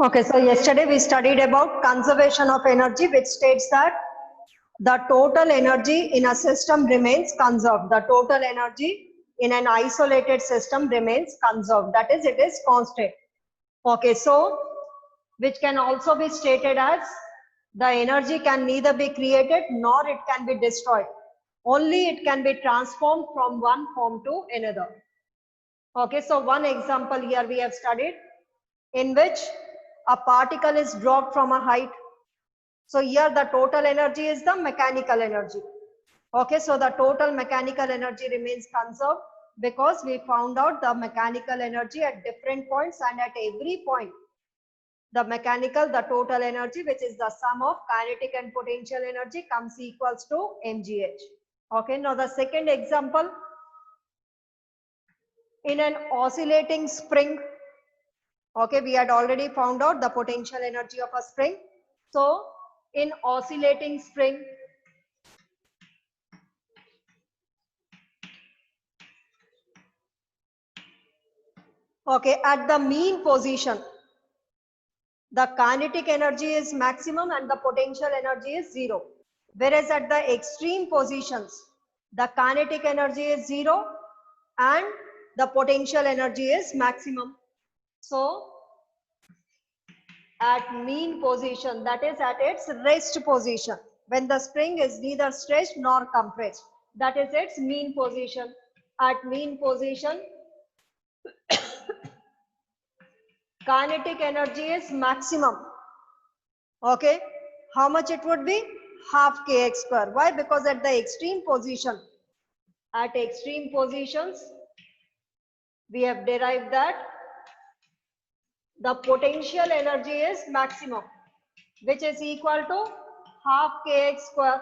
Okay, so yesterday we studied about conservation of energy, which states that the total energy in a system remains conserved. The total energy in an isolated system remains conserved. That is, it is constant. Okay, so which can also be stated as the energy can neither be created nor it can be destroyed. Only it can be transformed from one form to another. Okay, so one example here we have studied in which a particle is dropped from a height. So here the total energy is the mechanical energy. Okay, so the total mechanical energy remains conserved because we found out the mechanical energy at different points, and at every point the total energy, which is the sum of kinetic and potential energy, comes equals to mgh. Okay, now the second example, in an oscillating spring. Okay, we had already found out the potential energy of a spring. So in oscillating spring, okay, at the mean position, the kinetic energy is maximum and the potential energy is 0. Whereas at the extreme positions, the kinetic energy is 0 and the potential energy is maximum. So at mean position, that is at its rest position, when the spring is neither stretched nor compressed, that is its mean position. At mean position, kinetic energy is maximum. Okay, how much it would be? Half kx square. Why? Because at the extreme position, at extreme positions, we have derived that the potential energy is maximum, which is equal to half kx square.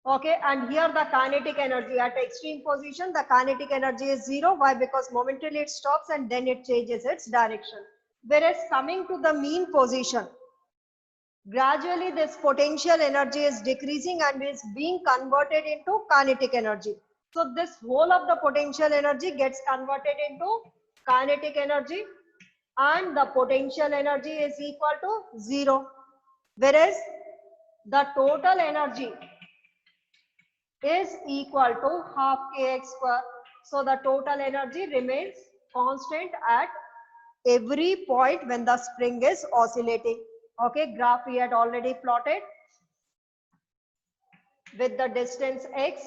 Okay, and here the kinetic energy at extreme position, the kinetic energy is 0. Why? Because momentarily it stops and then it changes its direction. Whereas coming to the mean position, gradually this potential energy is decreasing and is being converted into kinetic energy. So this whole of the potential energy gets converted into kinetic energy, and the potential energy is equal to 0. Whereas the total energy is equal to half kx square. So the total energy remains constant at every point when the spring is oscillating. Okay, graph we had already plotted with the distance x,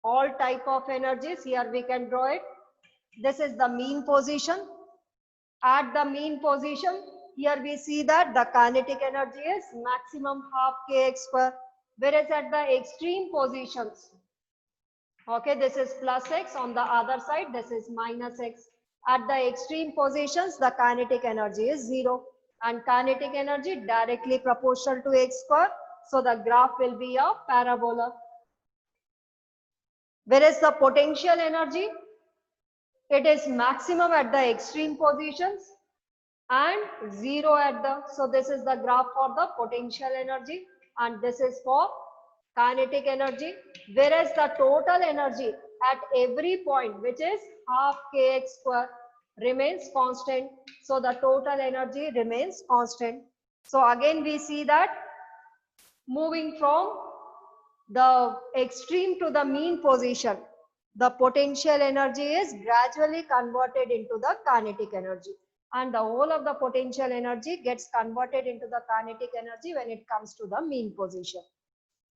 all type of energies. Here we can draw it. This is the mean position. At the mean position, here we see that the kinetic energy is maximum half kx square. Whereas at the extreme positions, okay, this is plus x, on the other side this is minus x. At the extreme positions, the kinetic energy is 0 and kinetic energy directly proportional to x square. So the graph will be a parabola. Whereas the potential energy, it is maximum at the extreme positions and 0 at the, so this is the graph for the potential energy and this is for kinetic energy. Whereas the total energy at every point, which is half kx square, remains constant. So the total energy remains constant. So again we see that moving from the extreme to the mean position, the potential energy is gradually converted into the kinetic energy, and the whole of the potential energy gets converted into the kinetic energy when it comes to the mean position.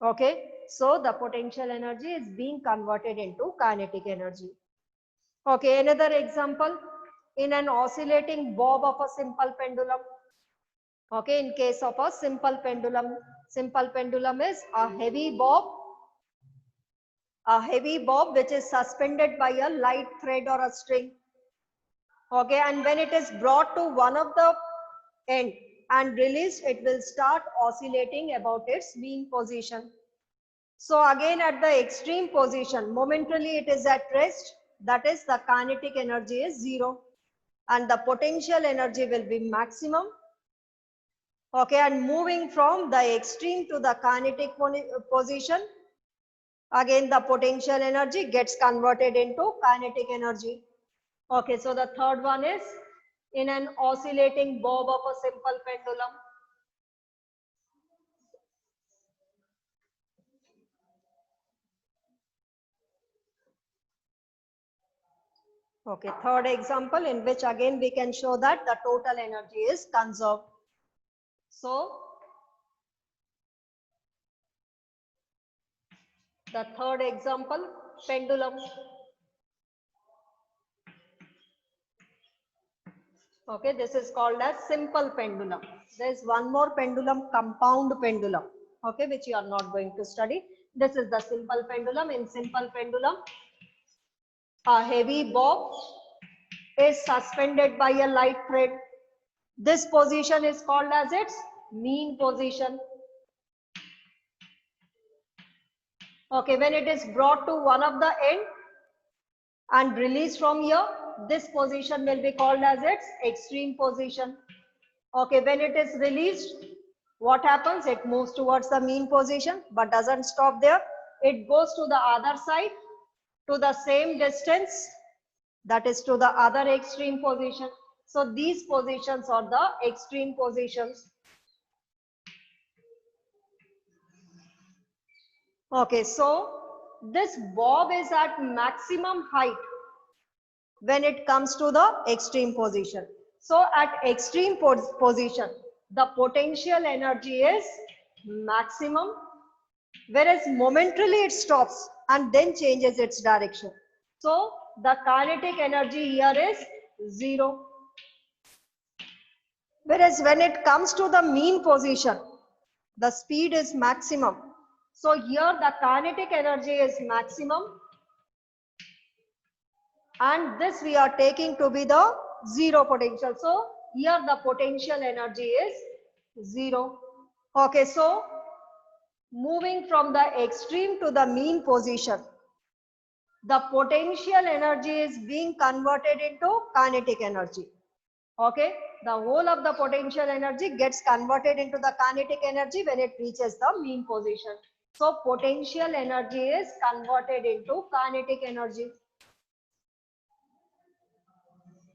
Okay, so the potential energy is being converted into kinetic energy. Okay, another example, in an oscillating bob of a simple pendulum. Okay, in case of a simple pendulum is a heavy bob which is suspended by a light thread or a string. Okay, and when it is brought to one of the end and released, it will start oscillating about its mean position. So again at the extreme position, momentarily it is at rest, that is the kinetic energy is 0 and the potential energy will be maximum. Okay, and moving from the extreme to the kinetic position, again the potential energy gets converted into kinetic energy. Okay, so the third one is in an oscillating bob of a simple pendulum. Okay, third example in which again we can show that the total energy is conserved. So, the third example, pendulum. Okay, this is called as simple pendulum. There is one more pendulum, compound pendulum, okay, which you are not going to study. This is the simple pendulum. In simple pendulum, a heavy bob is suspended by a light thread. This position is called as its mean position. Okay, when it is brought to one of the end and released from here, this position will be called as its extreme position. Okay, when it is released, what happens? It moves towards the mean position, but doesn't stop there. It goes to the other side to the same distance, that is to the other extreme position. So these positions are the extreme positions. Okay, so this bob is at maximum height when it comes to the extreme position. So at extreme position, the potential energy is maximum, whereas momentarily it stops and then changes its direction. So the kinetic energy here is 0. Whereas when it comes to the mean position, the speed is maximum. So here the kinetic energy is maximum, and this we are taking to be the 0 potential. So here the potential energy is 0. Okay, so moving from the extreme to the mean position, the potential energy is being converted into kinetic energy. Okay, the whole of the potential energy gets converted into the kinetic energy when it reaches the mean position. So potential energy is converted into kinetic energy.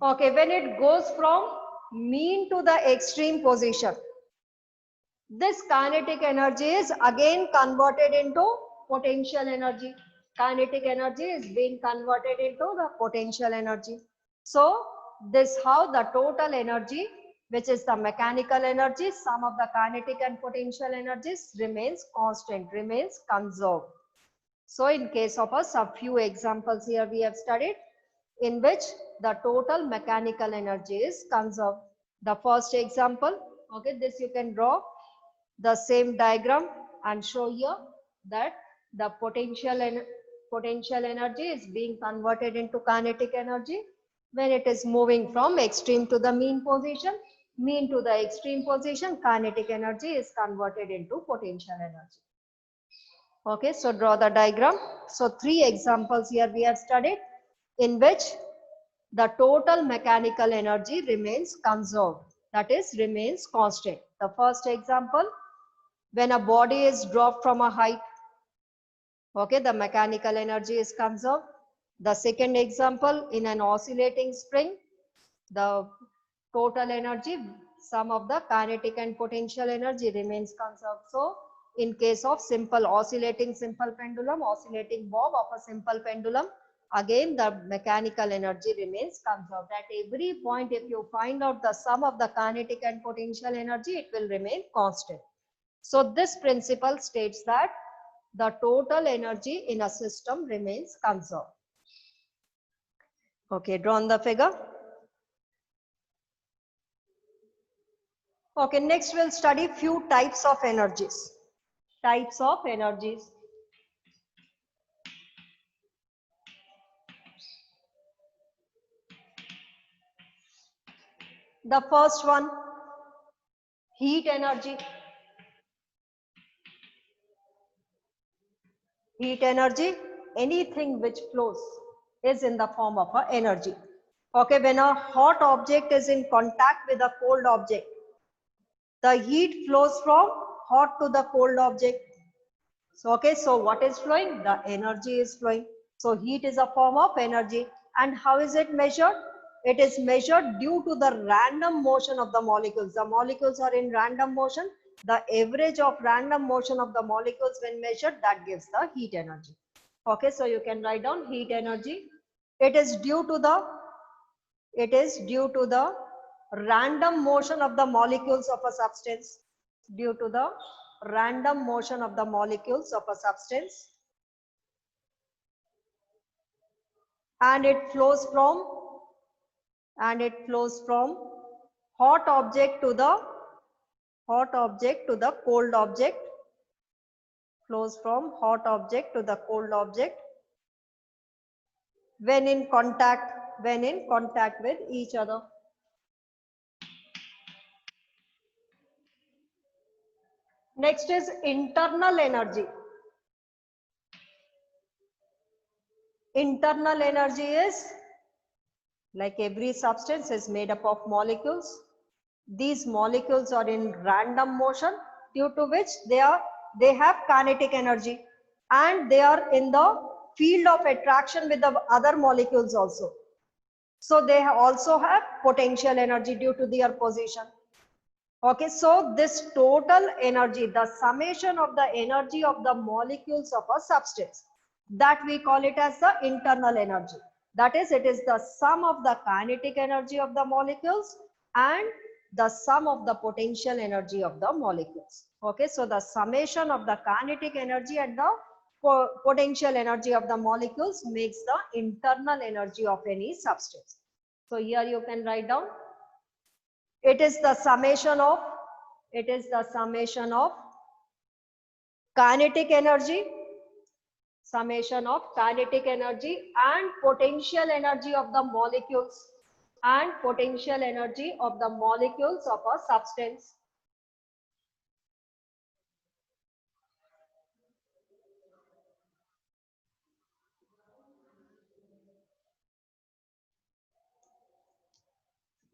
Okay, when it goes from mean to the extreme position, this kinetic energy is again converted into potential energy. Kinetic energy is being converted into the potential energy. So this how the total energy, which is the mechanical energy, sum of the kinetic and potential energies, remains constant, remains conserved. So in case of us, a few examples here we have studied in which the total mechanical energy is conserved. The first example, okay, this you can draw the same diagram and show here that the potential energy is being converted into kinetic energy when it is moving from extreme to the mean position. Mean to the extreme position, kinetic energy is converted into potential energy. Okay, so draw the diagram. So three examples here we have studied in which the total mechanical energy remains conserved, that is remains constant. The first example, when a body is dropped from a height, okay, the mechanical energy is conserved. The second example, in an oscillating spring, the total energy, sum of the kinetic and potential energy remains conserved. So in case of simple oscillating simple pendulum, oscillating bob of a simple pendulum, again the mechanical energy remains conserved. At every point, if you find out the sum of the kinetic and potential energy, it will remain constant. So this principle states that the total energy in a system remains conserved. Okay, drawn the figure. Okay, next we'll study few types of energies. Types of energies. The first one, heat energy. Heat energy, anything which flows is in the form of a energy. Okay, when a hot object is in contact with a cold object, the heat flows from hot to the cold object. So, okay, so what is flowing? The energy is flowing. So heat is a form of energy. And how is it measured? It is measured due to the random motion of the molecules. The molecules are in random motion. The average of random motion of the molecules when measured, that gives the heat energy. Okay, so you can write down heat energy. It is due to the random motion of the molecules of a substance, due to the random motion of the molecules of a substance, and it flows from hot object to the cold object, flows from hot object to the cold object when in contact with each other. Next is internal energy. Internal energy is, like every substance is made up of molecules. These molecules are in random motion, due to which they have kinetic energy, and they are in the field of attraction with the other molecules also. So they also have potential energy due to their position. Okay, so this total energy, the summation of the energy of the molecules of a substance, that we call it as the internal energy. That is, it is the sum of the kinetic energy of the molecules and the sum of the potential energy of the molecules. Okay, so the summation of the kinetic energy and the potential energy of the molecules makes the internal energy of any substance. So here you can write down, it is the summation of kinetic energy, and potential energy of the molecules, of a substance.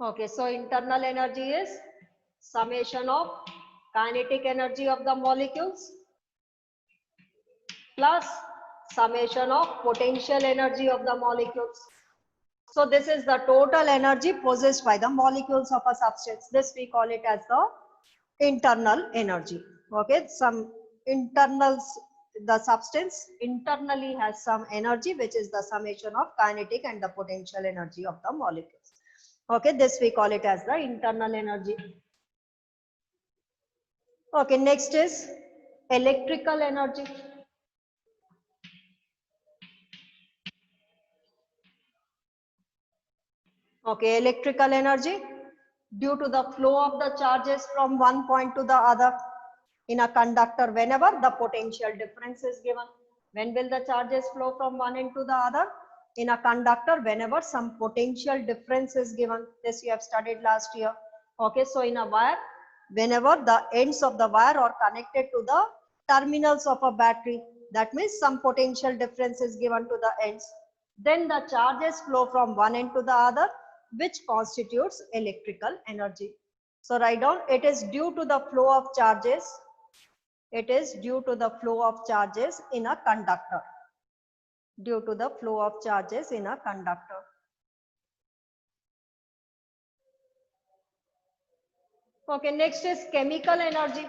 Okay, so internal energy is summation of kinetic energy of the molecules plus summation of potential energy of the molecules. So this is the total energy possessed by the molecules of a substance. This we call it as the internal energy. Okay, some internals, the substance internally has some energy which is the summation of kinetic and the potential energy of the molecules. Okay, this we call it as the internal energy. Okay, next is electrical energy. Okay, electrical energy, due to the flow of the charges from one point to the other in a conductor whenever the potential difference is given. When will the charges flow from one end to the other? In a conductor whenever some potential difference is given. This you have studied last year. Okay, so in a wire, whenever the ends of the wire are connected to the terminals of a battery, that means some potential difference is given to the ends. Then the charges flow from one end to the other, which constitutes electrical energy. So write down, it is due to the flow of charges. It is due to the flow of charges in a conductor. Due to the flow of charges in a conductor. Okay, next is chemical energy.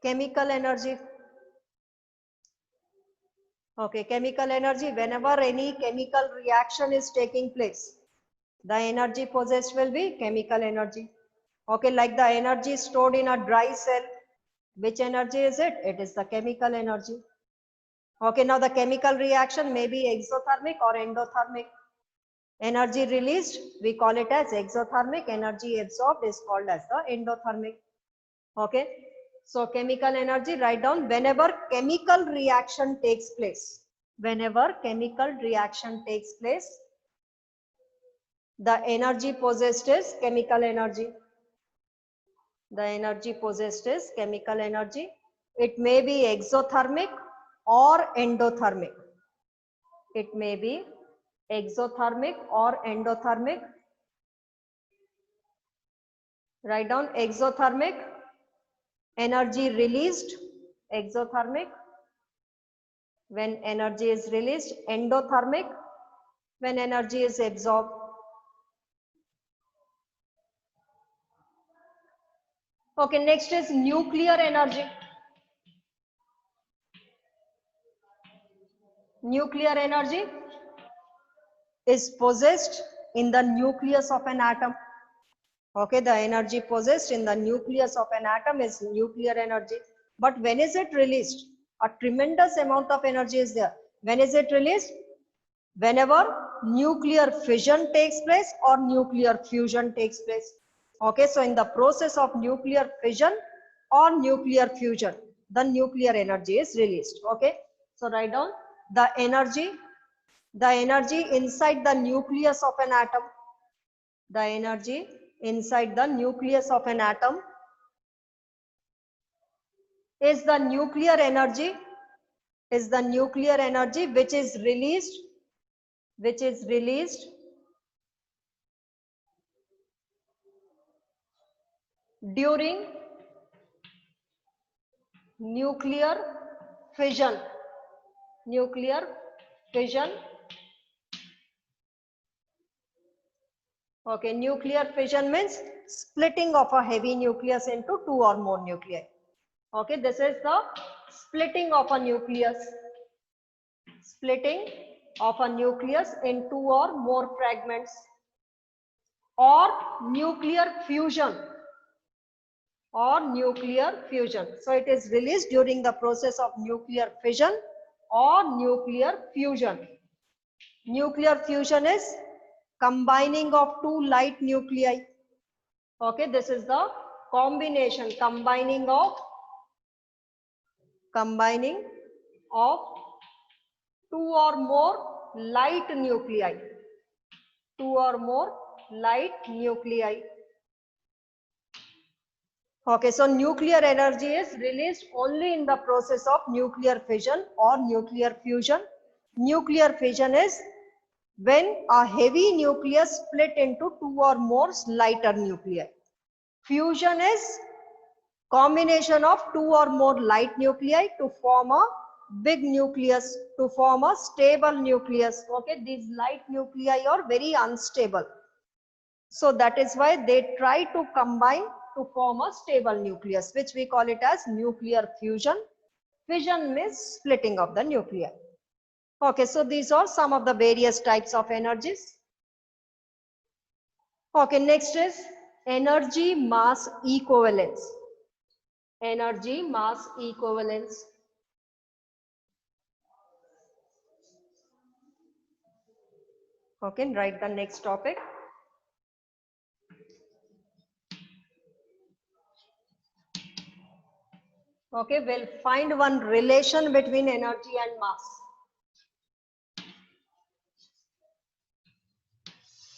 Chemical energy. Okay, chemical energy, whenever any chemical reaction is taking place, the energy possessed will be chemical energy. Okay, like the energy stored in a dry cell. Which energy is it? It is the chemical energy. Okay, now the chemical reaction may be exothermic or endothermic. Energy released, we call it as exothermic. Energy absorbed is called as the endothermic. Okay, so chemical energy, write down, whenever chemical reaction takes place. Whenever chemical reaction takes place, the energy possessed is chemical energy. The energy possessed is chemical energy. It may be exothermic or endothermic. It may be exothermic or endothermic. Write down exothermic, energy released, exothermic, when energy is released, endothermic when energy is absorbed. Okay, next is nuclear energy. Nuclear energy is possessed in the nucleus of an atom. Okay, the energy possessed in the nucleus of an atom is nuclear energy. But when is it released? A tremendous amount of energy is there. When is it released? Whenever nuclear fission takes place or nuclear fusion takes place. Okay, so in the process of nuclear fission or nuclear fusion, the nuclear energy is released. Okay, so write down the energy inside the nucleus of an atom. The energy inside the nucleus of an atom is the nuclear energy which is released during nuclear fission. Okay, nuclear fission means splitting of a heavy nucleus into two or more nuclei. Okay, this is the splitting of a nucleus. Splitting of a nucleus in two or more fragments. Or nuclear fusion. So it is released during the process of nuclear fission or nuclear fusion. Nuclear fusion is combining of two light nuclei. Okay, this is the combination, combining of two or more light nuclei. Okay, so nuclear energy is released only in the process of nuclear fission or nuclear fusion. Nuclear fission is when a heavy nucleus split into two or more lighter nuclei. Fusion is combination of two or more light nuclei to form a big nucleus, to form a stable nucleus. Okay, these light nuclei are very unstable. So that is why they try to combine to form a stable nucleus, which we call it as nuclear fusion. Fission means splitting of the nuclei. Okay, so these are some of the various types of energies. Okay, next is energy mass equivalence. Energy mass equivalence. Okay, write the next topic. Okay, we'll find one relation between energy and mass.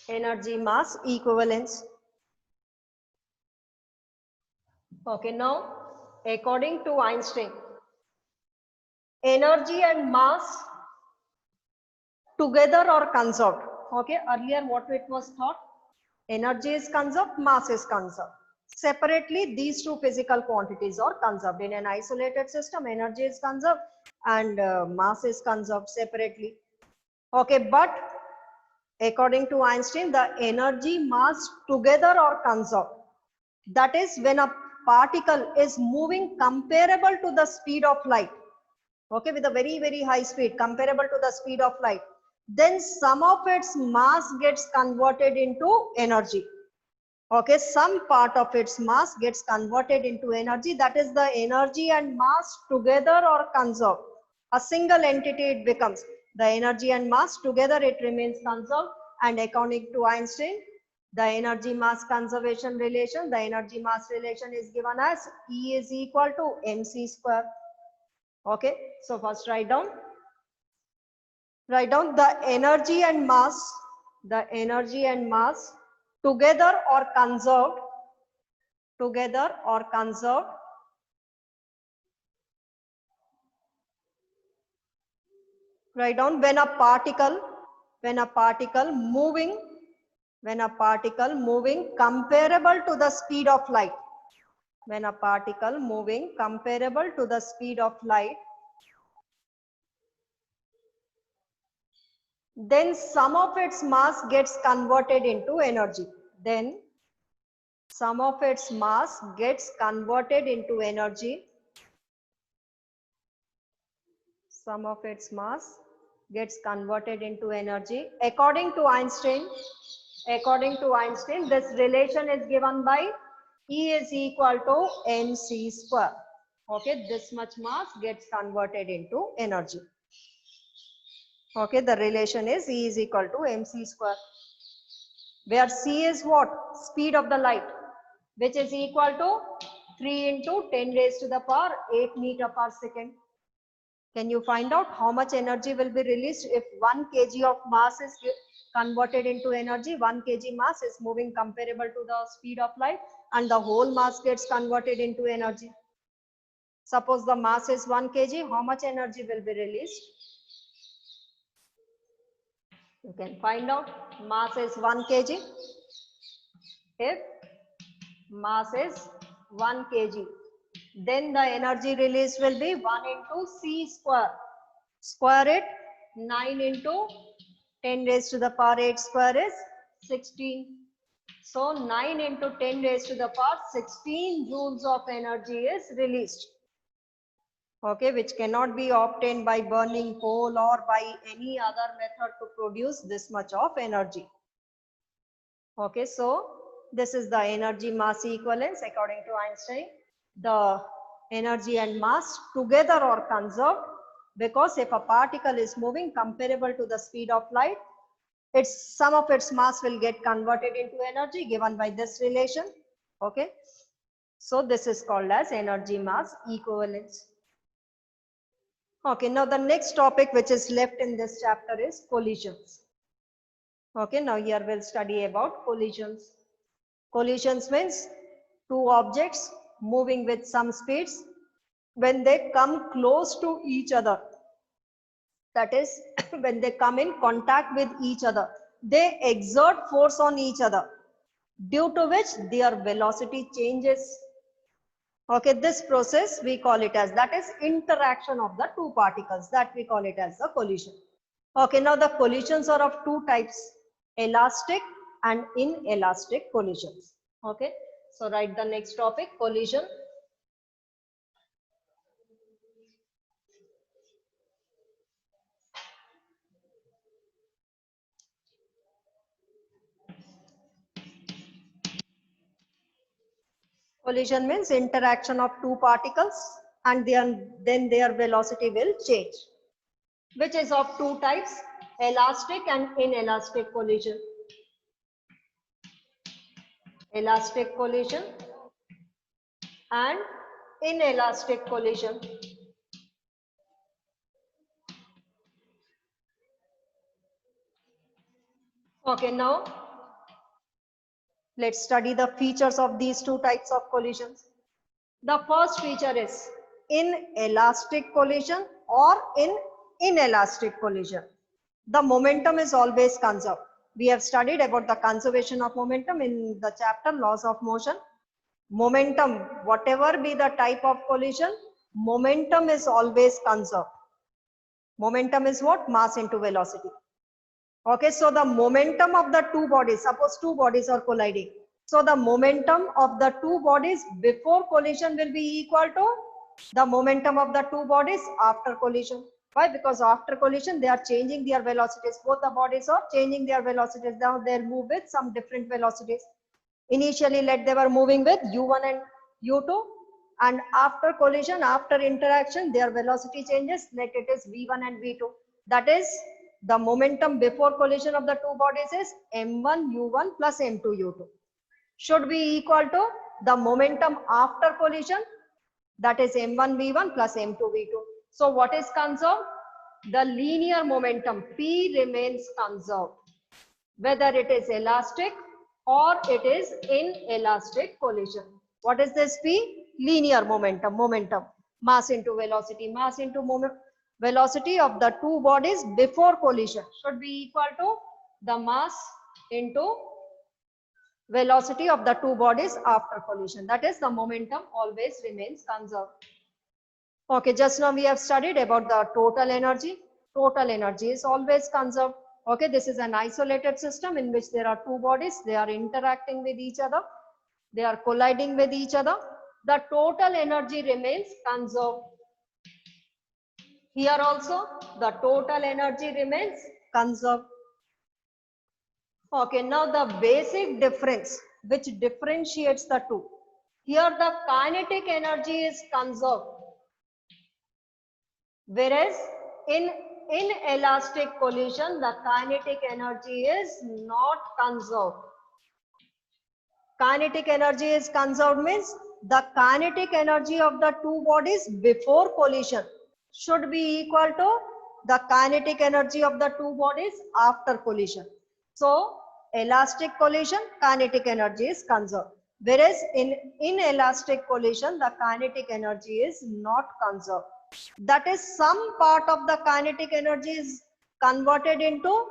Energy mass equivalence. Okay, now according to Einstein, energy and mass together or conserved. Okay, earlier what it was thought, energy is conserved, mass is conserved. Separately, these two physical quantities are conserved. In an isolated system, energy is conserved and mass is conserved separately. Okay, but according to Einstein, the energy mass together are conserved. That is when a particle is moving comparable to the speed of light. Okay, with a very, very high speed, comparable to the speed of light. Then some of its mass gets converted into energy. Okay, some part of its mass gets converted into energy. That is the energy and mass together or conserved. A single entity it becomes. The energy and mass together it remains conserved. And according to Einstein, the energy mass conservation relation, the energy mass relation is given as E is equal to mc square. Okay, so first write down the energy and mass together or conserved write down when a particle moving comparable to the speed of light, when a particle moving comparable to the speed of light then some of its mass gets converted into energy. Then some of its mass gets converted into energy. Some of its mass gets converted into energy. According to Einstein, this relation is given by E is equal to mc square. Okay, this much mass gets converted into energy. Okay, the relation is E is equal to mc square, where c is what? Speed of the light, which is equal to 3 into 10 raised to the power 8 meter per second. Can you find out how much energy will be released if 1 kg of mass is converted into energy? 1 kg mass is moving comparable to the speed of light, and the whole mass gets converted into energy. Suppose the mass is 1 kg, how much energy will be released? You can find out. Mass is 1 kg. If mass is 1 kg, then the energy released will be 1 into c square. Square it, 9 into 10 raised to the power 8 square is 16. So 9 into 10 raised to the power 16 joules of energy is released. Okay, which cannot be obtained by burning coal or by any other method to produce this much of energy. Okay, so this is the energy mass equivalence according to Einstein. The energy and mass together are conserved, because if a particle is moving comparable to the speed of light, some of its mass will get converted into energy given by this relation. Okay, so this is called as energy mass equivalence. Okay, now the next topic which is left in this chapter is collisions. Okay, now here we'll study about collisions. Collisions means two objects moving with some speeds, when they come close to each other, that is when they come in contact with each other, they exert force on each other, due to which their velocity changes. Okay, this process we call it as, that is interaction of the two particles, that we call it as the collision. Okay, now the collisions are of two types, elastic and inelastic collisions. Okay, so write the next topic, collision. Collision means interaction of two particles, and then their velocity will change, which is of two types, elastic and inelastic collision. Elastic collision and inelastic collision. Okay, now let's study the features of these two types of collisions. The first feature is inelastic collision or inelastic collision. The momentum is always conserved. We have studied about the conservation of momentum in the chapter laws of motion. Momentum, whatever be the type of collision, momentum is always conserved. Momentum is what? Mass into velocity. Okay, so the momentum of the two bodies, suppose two bodies are colliding. So the momentum of the two bodies before collision will be equal to the momentum of the two bodies after collision. Why? Because after collision, they are changing their velocities. Both the bodies are changing their velocities. Now they'll move with some different velocities. Initially, they were moving with u1 and u2. And after collision, after interaction, their velocity changes. Let it is v1 and v2. That is, the momentum before collision of the two bodies is m1 u1 plus m2 u2. Should be equal to the momentum after collision, that is m1 v1 plus m2 v2. So what is conserved? The linear momentum P remains conserved, whether it is elastic or it is inelastic collision. What is this P? Linear momentum. Momentum, mass into velocity. Mass into velocity of the two bodies before collision should be equal to the mass into velocity of the two bodies after collision. That is, the momentum always remains conserved. Okay, just now we have studied about the total energy. Total energy is always conserved. Okay, this is an isolated system in which there are two bodies, they are interacting with each other, they are colliding with each other. The total energy remains conserved. Here also, the total energy remains conserved. Okay, now the basic difference which differentiates the two. Here the kinetic energy is conserved, whereas in inelastic collision, the kinetic energy is not conserved. Kinetic energy is conserved means the kinetic energy of the two bodies before collision should be equal to the kinetic energy of the two bodies after collision. So, elastic collision, kinetic energy is conserved. Whereas in inelastic collision, the kinetic energy is not conserved. That is, some part of the kinetic energy is converted into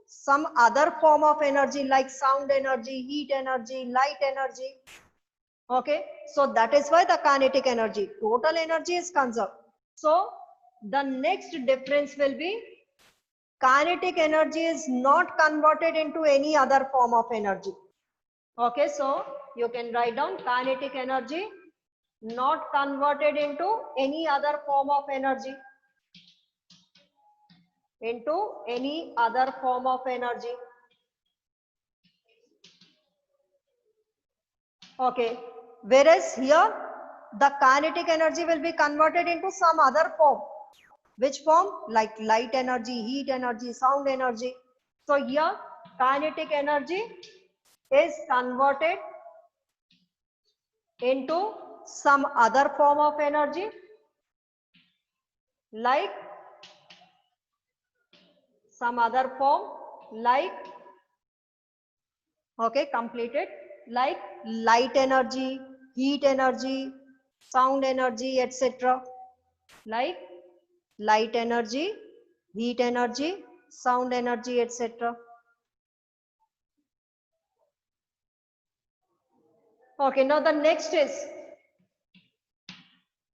some other form of energy like sound energy, heat energy, light energy. Okay, so that is why the kinetic energy, total energy is conserved. So the next difference will be kinetic energy is not converted into any other form of energy. Okay, so you can write down kinetic energy not converted into any other form of energy. Into any other form of energy. Okay, whereas here the kinetic energy will be converted into some other form. Which form? Like light energy, heat energy, sound energy. So here kinetic energy is converted into some other form of energy like some other form like, okay, completed, like light energy, heat energy, sound energy, etc. Like light energy, heat energy, sound energy, etc. Okay, now the next is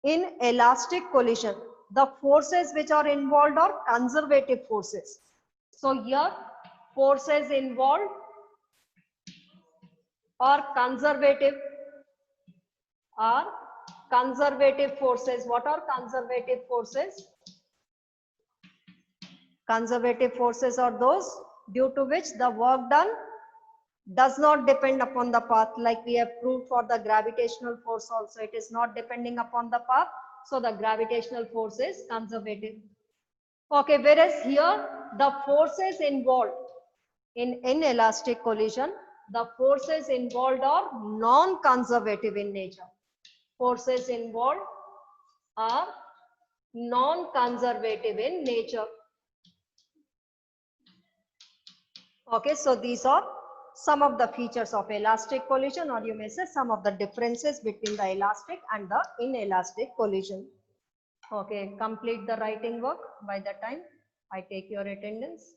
in elastic collision, the forces which are involved are conservative forces. So here forces involved are conservative forces. What are conservative forces? Conservative forces are those due to which the work done does not depend upon the path, like we have proved for the gravitational force also. It is not depending upon the path, so the gravitational force is conservative. Okay, whereas here the forces involved in inelastic collision, the forces involved are non-conservative in nature. Forces involved are non-conservative in nature. Okay, so these are some of the features of elastic collision, or you may say some of the differences between the elastic and the inelastic collision. Okay, complete the writing work by the time I take your attendance.